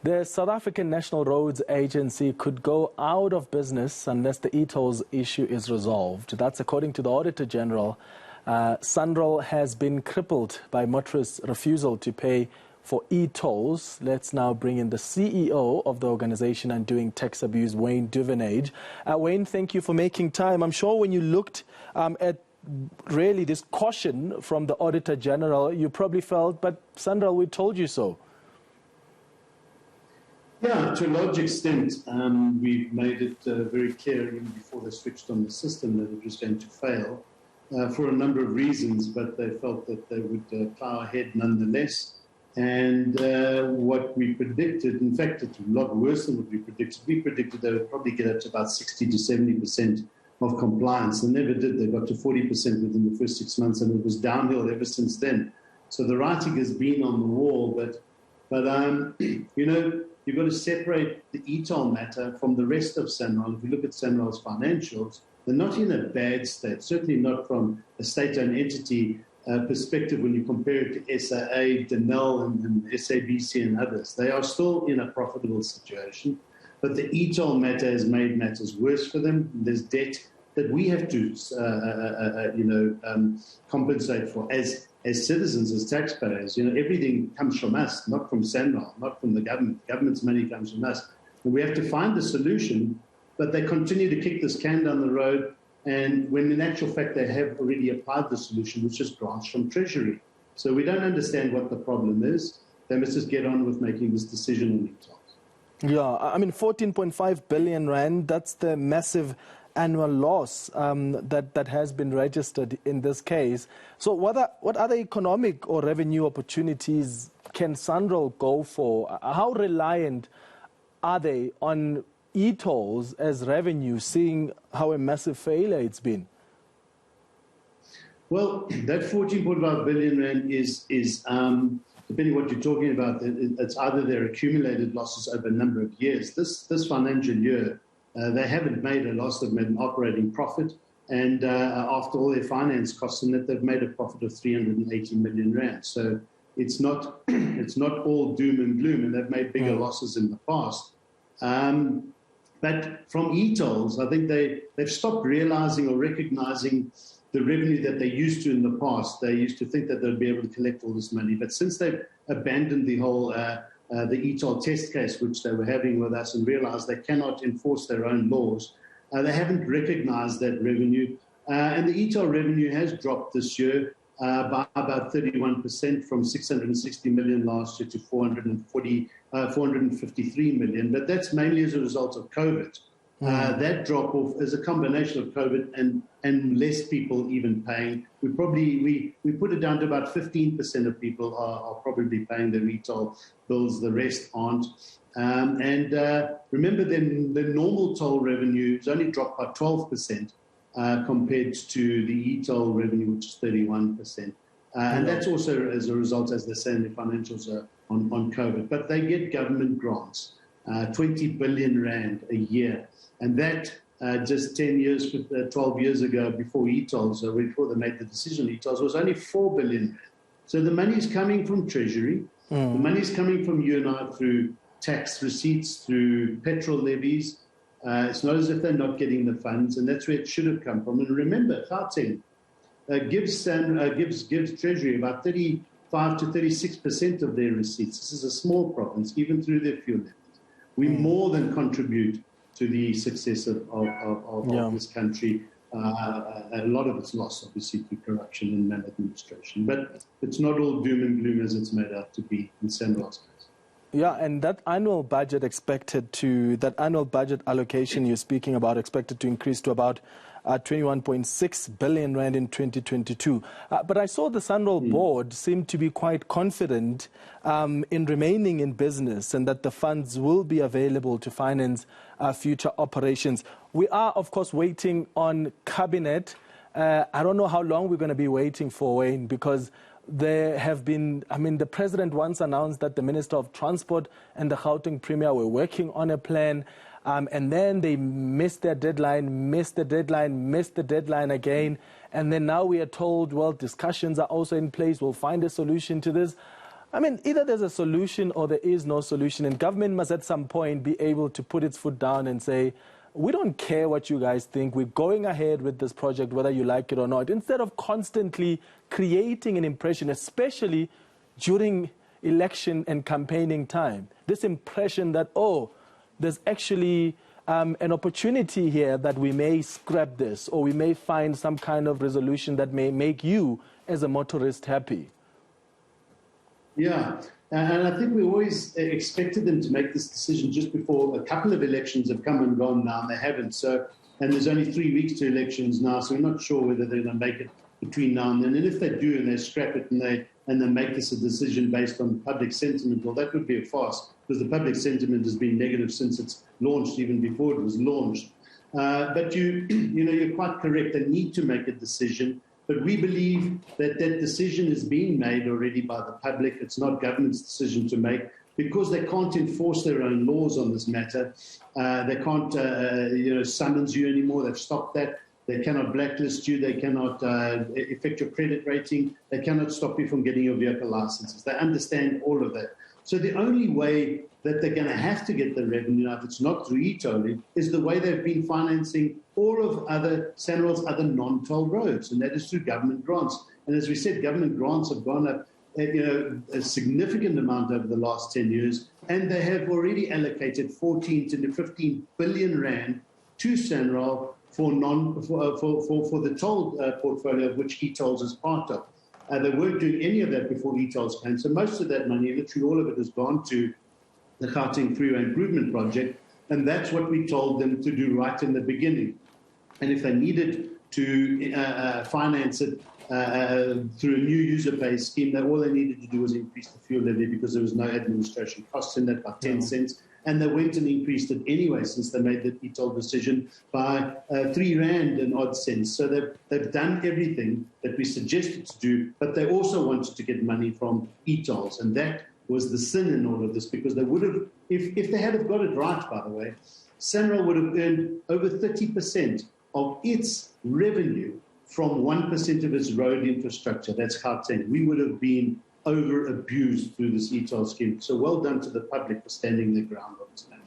The South African National Roads Agency could go out of business unless the e-tolls issue is resolved. That's according to the Auditor-General. Sanral has been crippled by motorists' refusal to pay for e-tolls. Let's now bring in the CEO of the organization and doing tax abuse, Wayne Duvenage. Wayne, thank you for making time. I'm sure when you looked at really this caution from the Auditor-General, you probably felt, but Sanral, we told you so. Yeah, to a large extent, we've made it very clear even before they switched on the system that it was going to fail for a number of reasons, but they felt that they would plow ahead nonetheless. And what we predicted, in fact, it's a lot worse than what we predicted. We predicted they would probably get up to about 60 to 70% of compliance. They never did. They got to 40% within the first 6 months, and it was downhill ever since then. So the writing has been on the wall, but you know, you've got to separate the e-toll matter from the rest of Sanral. If you look at Sanral's financials, they're not in a bad state, certainly not from a state-owned entity perspective when you compare it to SAA, Denel, and SABC and others. They are still in a profitable situation, but the e-toll matter has made matters worse for them. There's debt that we have to, compensate for as citizens, as taxpayers. You know, everything comes from us, not from Sanral, not from the government. The government's money comes from us. And we have to find the solution, but they continue to kick this can down the road, and when in actual fact they have already applied the solution, which is grants from Treasury. So we don't understand what the problem is. They must just get on with making this decision on e-tolls. Yeah, I mean, 14.5 billion rand, that's the massive annual loss that has been registered in this case. So what other economic or revenue opportunities can Sanral go for? How reliant are they on e-tolls as revenue, seeing how a massive failure it's been? Well, that 14.5 billion rand is depending on what you're talking about, it's either their accumulated losses over a number of years. This financial year, they haven't made a loss, they've made an operating profit, and after all their finance costs in it, they've made a profit of 380 million rand. So it's not all doom and gloom, and they've made bigger losses in the past. But from e-tolls, I think they've stopped realizing or recognizing the revenue that they used to in the past. They used to think that they'd be able to collect all this money. But since they've abandoned the whole the e-toll test case, which they were having with us, and realized they cannot enforce their own laws, they haven't recognized that revenue. And the e-toll revenue has dropped this year by about 31%, from 660 million last year to 453 million. But that's mainly as a result of COVID. That drop-off is a combination of COVID and less people even paying. We put it down to about 15% of people are probably paying their e-toll bills, the rest aren't. Remember then the normal toll revenue has only dropped by 12% compared to the e-toll revenue, which is 31%. And that's also as a result, as they say in the financials, on COVID. But they get government grants, 20 billion rand a year. And that just 12 years ago, before e-tolls, before they made the decision on e-tolls, was only 4 billion rand. So the money is coming from Treasury. The money is coming from you and I through tax receipts, through petrol levies. It's not as if they're not getting the funds, and that's where it should have come from. And remember, Gauteng gives Treasury about 35 to 36% of their receipts. This is a small province, even through their fuel levies. We more than contribute to the success of this country. A lot of it's lost, obviously, through corruption and maladministration. But it's not all doom and gloom as it's made out to be in Sanral's case. Yeah, and that annual budget allocation you're speaking about expected to increase to about 21.6 billion rand in 2022. But I saw the Sanral board seem to be quite confident in remaining in business, and that the funds will be available to finance future operations. We are, of course, waiting on cabinet. I don't know how long we're going to be waiting for, Wayne, because there have been, the president once announced that the Minister of Transport and the Gauteng Premier were working on a plan, and then they missed the deadline again, and then now we are told, well, discussions are also in place, we'll find a solution to this. I mean, either there's a solution or there is no solution, and government must at some point be able to put its foot down and say, we don't care what you guys think, we're going ahead with this project whether you like it or not, instead of constantly creating an impression, especially during election and campaigning time. This impression that, oh, there's actually an opportunity here that we may scrap this, or we may find some kind of resolution that may make you as a motorist happy. Yeah, and I think we always expected them to make this decision just before. A couple of elections have come and gone now, and they haven't. So, and there's only 3 weeks to elections now, so we're not sure whether they're going to make it between now and then. And if they do, and they scrap it, and they make this a decision based on public sentiment, well, that would be a farce, because the public sentiment has been negative since it's launched, even before it was launched. But you're quite correct. They need to make a decision. But we believe that that decision is being made already by the public. It's not government's decision to make, because they can't enforce their own laws on this matter. They can't, summons you anymore. They've stopped that. They cannot blacklist you. They cannot affect your credit rating. They cannot stop you from getting your vehicle licenses. They understand all of that. So the only way that they're going to have to get the revenue, now if it's not through e-tolling, is the way they've been financing all of Sanral's other non-toll roads, and that is through government grants. And as we said, government grants have gone up a significant amount over the last 10 years, and they have already allocated 14 to 15 billion rand to Sanral for the toll portfolio, of which e-tolls is part of. They weren't doing any of that before e-tolls came. So most of that money, literally all of it, has gone to the Gauteng Freeway Improvement Project, and that's what we told them to do right in the beginning. And if they needed to finance it through a new user pay scheme, that all they needed to do was increase the fuel levy, because there was no administration costs in that, by 10 cents. And they went and increased it anyway, since they made the e-toll decision, by 3 rand and odd cents. So they've done everything that we suggested to do, but they also wanted to get money from e-tolls. And that was the sin in all of this, because they would have, if they had have got it right, by the way, Sanral would have earned over 30% of its revenue from 1% of its road infrastructure. That's Gauteng. We would have been over-abused through this e-toll scheme. So well done to the public for standing their ground on this matter.